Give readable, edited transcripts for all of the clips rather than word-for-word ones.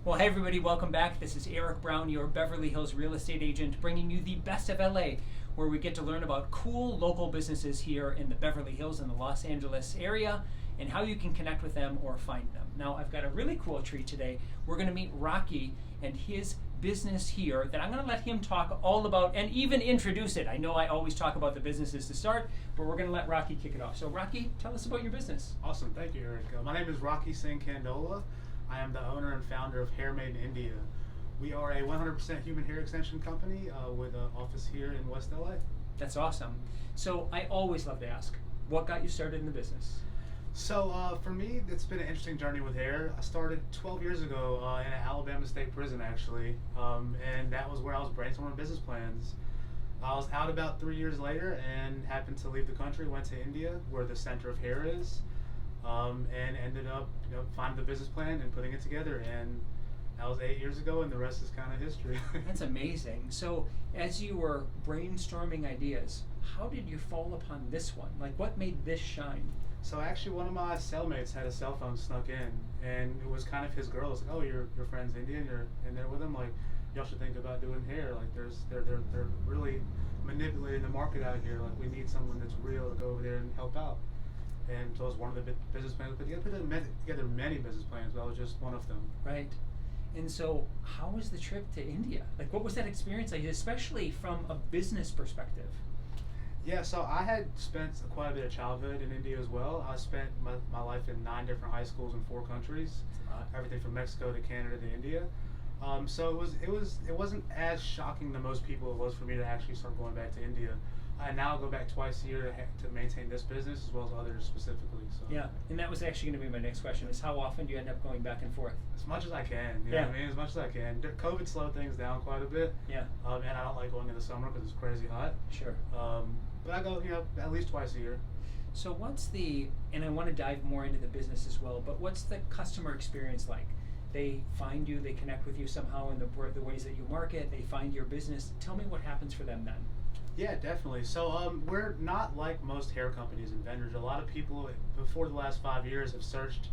Well, hey everybody, welcome back. This is Eric Brown, your Beverly Hills real estate agent, bringing you the best of LA, where we get to learn about cool local businesses here in the Beverly Hills and the Los Angeles area, and how you can connect with them or find them. Now, I've got a really cool treat today. We're going to meet Rocky and his business here that I'm going to let him talk all about and even introduce it. I know I always talk about the businesses to start, but we're going to let Rocky kick it off. So Rocky, tell us about your business. Awesome, thank you, Eric. My name is Rocky Singh Kandola. I am the owner and founder of Hair Maiden India. We are a 100% human hair extension company with an office here in West LA. That's awesome. So I always love to ask, what got you started in the business? So for me, it's been an interesting journey with hair. I started 12 years ago in an Alabama state prison, actually, and that was where I was brainstorming business plans. I was out about 3 years later and happened to leave the country, went to India, where the center of hair is. And ended up, finding the business plan and putting it together, and that was 8 years ago, and the rest is kind of history. That's amazing. So, as you were brainstorming ideas, how did you fall upon this one? Like, what made this shine? So actually, one of my cellmates had a cell phone snuck in, and it was kind of his girl. It's like, oh, your friend's Indian, you're in there with him. Like, y'all should think about doing hair. Like, they're really manipulating the market out here. Like, we need someone that's real to go over there and help out. And so it was one of the business plans. But put together many business plans, but that was just one of them. Right. And so, how was the trip to India? Like, what was that experience like, especially from a business perspective? Yeah, so I had spent quite a bit of childhood in India as well. I spent my life in 9 different high schools in 4 countries, everything from Mexico to Canada to India. So it wasn't as shocking to most people it was for me to actually start going back to India. I now go back twice a year to maintain this business as well as others specifically. So. Yeah, and that was actually going to be my next question: is how often do you end up going back and forth? As much as I can. You know what I mean? As much as I can. COVID slowed things down quite a bit. Yeah. And I don't like going in the summer because it's crazy hot. Sure. But I go, at least twice a year. So and I want to dive more into the business as well, but what's the customer experience like? They find you, they connect with you somehow in the ways that you market, they find your business. Tell me what happens for them then. Yeah, definitely. So we're not like most hair companies and vendors. A lot of people before the last 5 years have searched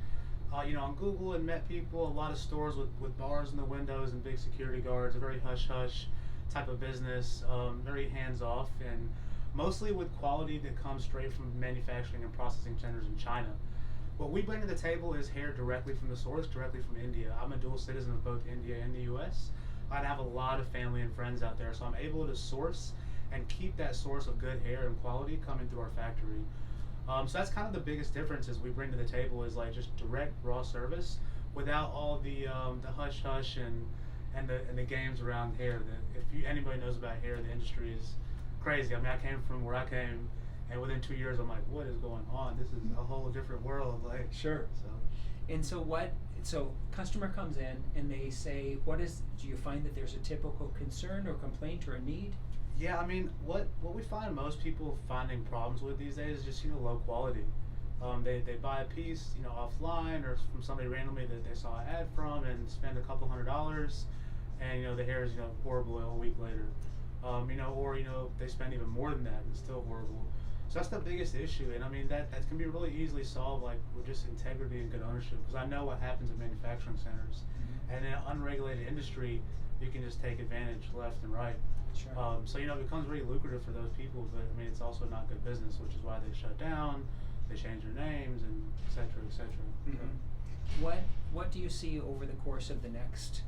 on Google and met people. A lot of stores with bars in the windows and big security guards, a very hush-hush type of business, very hands-off, and mostly with quality that comes straight from manufacturing and processing centers in China. What we bring to the table is hair directly from the source, directly from India. I'm a dual citizen of both India and the US. I have a lot of family and friends out there, so I'm able to source and keep that source of good hair and quality coming through our factory. So that's kind of the biggest difference is we bring to the table is like just direct raw service without all the hush hush and the games around hair. That if anybody knows about hair, the industry is crazy. I mean, I came from where I came, and within 2 years, I'm like, what is going on? This is a whole different world. Like, sure. And so So customer comes in and they say, do you find that there's a typical concern or complaint or a need? Yeah, I mean, what we find most people finding problems with these days is just low quality. They buy a piece offline or from somebody randomly that they saw an ad from and spend a couple $100s, and the hair is horrible a week later. Or they spend even more than that and it's still horrible. So that's the biggest issue, and I mean that can be really easily solved with just integrity and good ownership. Because I know what happens in manufacturing centers, and in an unregulated industry, you can just take advantage left and right. Sure. So it becomes really lucrative for those people, but I mean it's also not good business, which is why they shut down, they change their names, and et cetera, et cetera. Mm-hmm. What do you see over the course of the next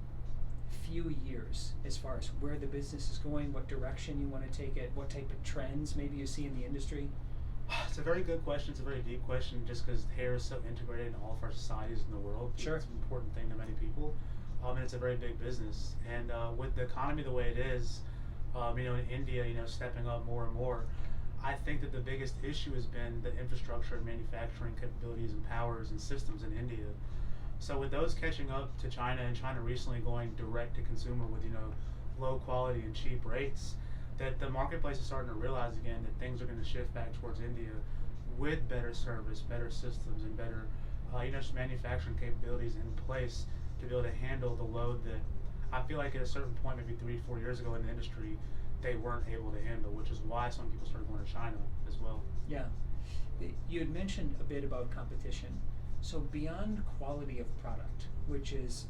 few years as far as where the business is going, what direction you want to take it, what type of trends maybe you see in the industry? It's a very good question. It's a very deep question just because hair is so integrated in all of our societies in the world. Sure. It's an important thing to many people. And it's a very big business. And with the economy the way it is, in India, stepping up more and more, I think that the biggest issue has been the infrastructure and manufacturing capabilities and powers and systems in India. So with those catching up to China, and China recently going direct to consumer with low quality and cheap rates, that the marketplace is starting to realize again that things are going to shift back towards India with better service, better systems, and better just manufacturing capabilities in place to be able to handle the load that I feel like at a certain point, maybe 3-4 years ago in the industry, they weren't able to handle, which is why some people started going to China as well. Yeah. You had mentioned a bit about competition. So beyond quality of product, which is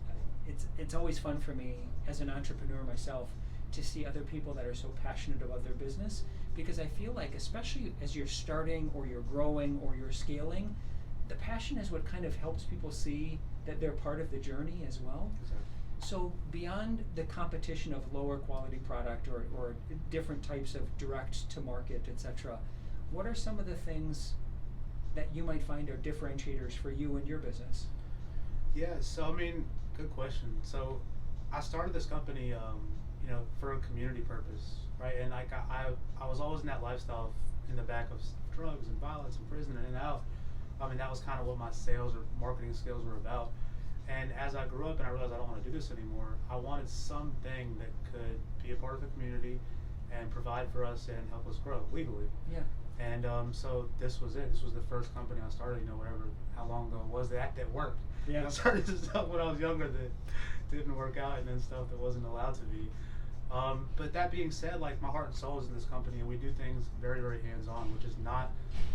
it's always fun for me as an entrepreneur myself to see other people that are so passionate about their business, because I feel like, especially as you're starting or you're growing or you're scaling, the passion is what kind of helps people see that they're part of the journey as well. Exactly. So beyond the competition of lower quality product or different types of direct to market, etc., what are some of the things that you might find are differentiators for you and your business? Yeah, so I mean, good question. So I started this company, for a community purpose, right? And like I was always in that lifestyle in the back of drugs and violence and prison and in and out. I mean, that was kind of what my sales or marketing skills were about. And as I grew up and I realized I don't want to do this anymore, I wanted something that could be a part of the community and provide for us and help us grow legally. Yeah. And so this was it. This was the first company I started, how long ago it was that worked. Yeah. I started stuff when I was younger that didn't work out, and then stuff that wasn't allowed to be. But that being said, like, my heart and soul is in this company, and we do things very, very hands-on, which is not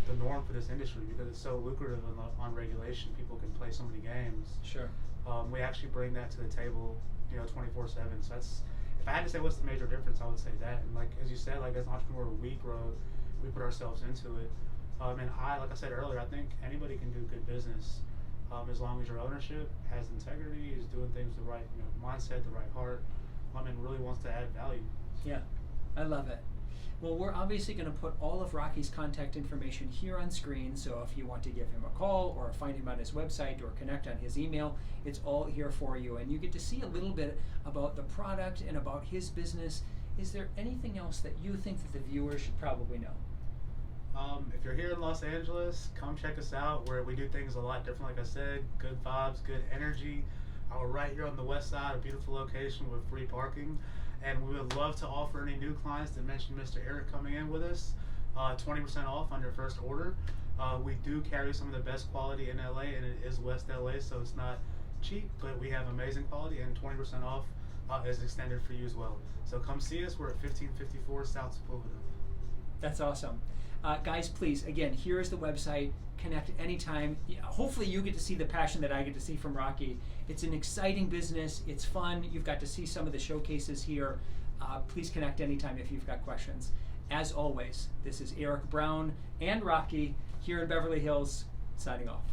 the norm for this industry because it's so lucrative on regulation. People can play so many games. Sure. We actually bring that to the table, 24/7. So that's, if I had to say what's the major difference, I would say that. And like as you said, like as an entrepreneur, we grow, we put ourselves into it. And like I said earlier, I think anybody can do good business as long as your ownership has integrity, is doing things the right mindset, the right heart, and really wants to add value. Yeah, I love it. Well, we're obviously going to put all of Rocky's contact information here on screen, so if you want to give him a call or find him on his website or connect on his email, it's all here for you. And you get to see a little bit about the product and about his business. Is there anything else that you think that the viewers should probably know? If you're here in Los Angeles, come check us out, where we do things a lot different. Like I said, good vibes, good energy. We're right here on the west side, a beautiful location with free parking. And we would love to offer any new clients that mention Mr. Eric coming in with us 20% off on your first order. We do carry some of the best quality in LA, and it is West LA, so it's not cheap, but we have amazing quality, and 20% off is extended for you as well. So come see us. We're at 1554 South Sepulveda. That's awesome. Guys, please, again, here is the website. Connect anytime. Hopefully you get to see the passion that I get to see from Rocky. It's an exciting business. It's fun. You've got to see some of the showcases here. Please connect anytime if you've got questions. As always, this is Eric Brown and Rocky here in Beverly Hills, signing off.